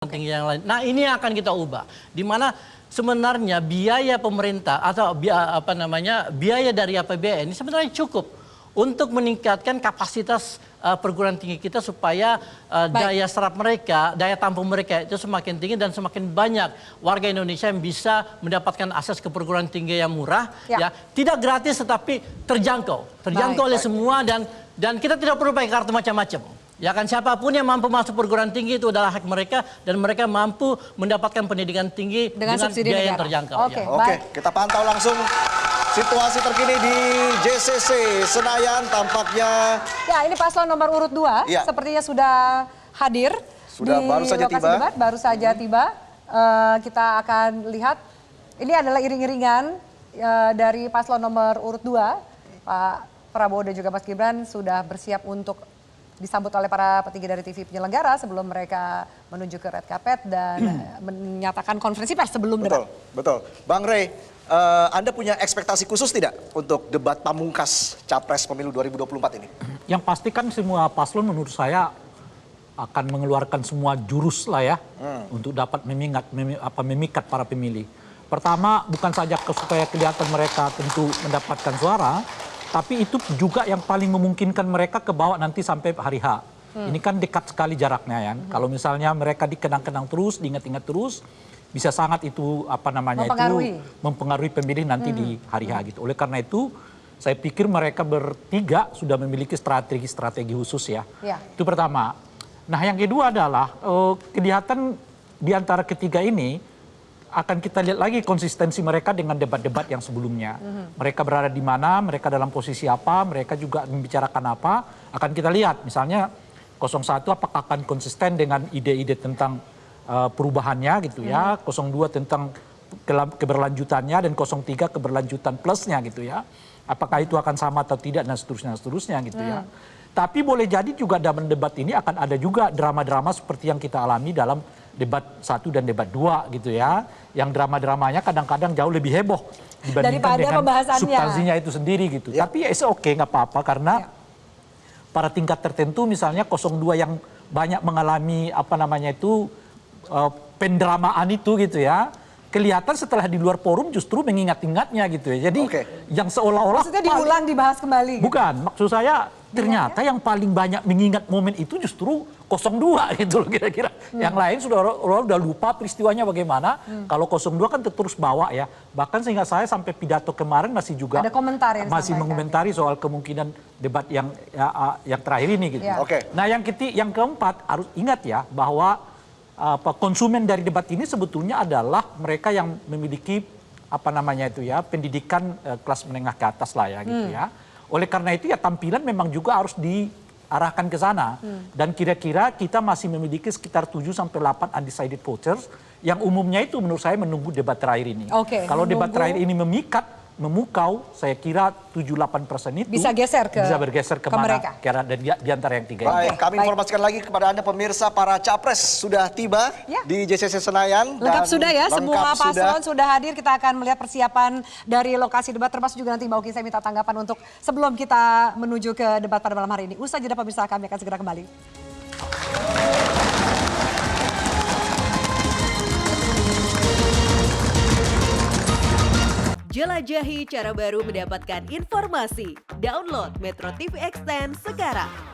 Tinggi yang lain. Nah, ini yang akan kita ubah. Di mana sebenarnya biaya pemerintah atau biaya dari APBN ini sebenarnya cukup untuk meningkatkan kapasitas perguruan tinggi kita supaya daya serap mereka, daya tampung mereka itu semakin tinggi dan semakin banyak warga Indonesia yang bisa mendapatkan akses ke perguruan tinggi yang murah, ya tidak gratis tetapi terjangkau oleh semua dan kita tidak perlu pakai kartu macam-macam. Ya kan, siapapun yang mampu masuk perguruan tinggi itu adalah hak mereka dan mereka mampu mendapatkan pendidikan tinggi dengan biaya yang terjangkau. Oke, kita pantau langsung situasi terkini di JCC Senayan tampaknya. Ya, ini paslon nomor urut 2 sepertinya sudah hadir sudah di baru saja lokasi tiba. debat, baru saja tiba. Kita akan lihat ini adalah iring-iringan dari paslon nomor urut 2. Pak Prabowo dan juga Mas Gibran sudah bersiap untuk disambut oleh para petinggi dari TV penyelenggara sebelum mereka menuju ke red carpet dan menyatakan konferensi pers sebelum debat. Betul. Bang Rey, Anda punya ekspektasi khusus tidak untuk debat pamungkas Capres Pemilu 2024 ini? Yang pasti kan semua paslon menurut saya akan mengeluarkan semua jurus lah ya untuk dapat memikat para pemilih. Pertama, bukan saja supaya kelihatan mereka tentu mendapatkan suara, tapi itu juga yang paling memungkinkan mereka ke bawah nanti sampai hari H. Ini kan dekat sekali jaraknya ya. Kalau misalnya mereka dikenang-kenang terus, diingat-ingat terus, bisa sangat itu mempengaruhi pemilih nanti di hari H gitu. Oleh karena itu, saya pikir mereka bertiga sudah memiliki strategi khusus ya. Itu pertama. Nah, yang kedua adalah kelihatan di antara ketiga ini akan kita lihat lagi konsistensi mereka dengan debat-debat yang sebelumnya. Mereka berada di mana, mereka dalam posisi apa, mereka juga membicarakan apa, akan kita lihat. Misalnya 01 apakah akan konsisten dengan ide-ide tentang perubahannya gitu ya, 02 tentang keberlanjutannya, dan 03 keberlanjutan plusnya gitu ya. Apakah itu akan sama atau tidak dan seterusnya gitu ya. Tapi boleh jadi juga dalam debat ini akan ada juga drama-drama seperti yang kita alami dalam debat 1 dan debat 2 gitu ya. Yang drama-dramanya kadang-kadang jauh lebih heboh dibandingkan dengan substansinya itu sendiri gitu. Tapi ya oke, nggak apa-apa karena pada tingkat tertentu misalnya 02 yang banyak mengalami pendramaan itu gitu ya. Kelihatan setelah di luar forum justru mengingat-ingatnya gitu ya. Jadi yang seolah-olah maksudnya diulang dibahas kembali gitu. Bukan, maksud saya ternyata yang paling banyak mengingat momen itu justru 02 gitu loh kira-kira. Yang lain sudah lupa peristiwanya bagaimana. Kalau 02 kan terus bawa ya. Bahkan sehingga saya sampai pidato kemarin masih juga ada komentar yang masih mengomentari soal kemungkinan debat yang terakhir ini gitu. Nah, yang keempat harus ingat ya bahwa konsumen dari debat ini sebetulnya adalah mereka yang memiliki pendidikan kelas menengah ke atas lah ya gitu ya. Oleh karena itu ya tampilan memang juga harus diarahkan ke sana. Dan kira-kira kita masih memiliki sekitar 7-8 undecided voters yang umumnya itu menurut saya menunggu debat terakhir ini. Kalau debat terakhir ini memukau, saya kira 7-8% itu bisa bergeser kemana mereka. Di antara yang tiga ini. Kami informasikan lagi kepada Anda pemirsa, para capres sudah tiba di JCC Senayan. Lengkap sudah ya, semua paslon sudah hadir. Kita akan melihat persiapan dari lokasi debat, termasuk juga nanti Mbak Uki saya minta tanggapan untuk sebelum kita menuju ke debat pada malam hari ini. Usai jeda pemirsa, kami akan segera kembali. Jelajahi cara baru mendapatkan informasi. Download Metro TV Extend sekarang.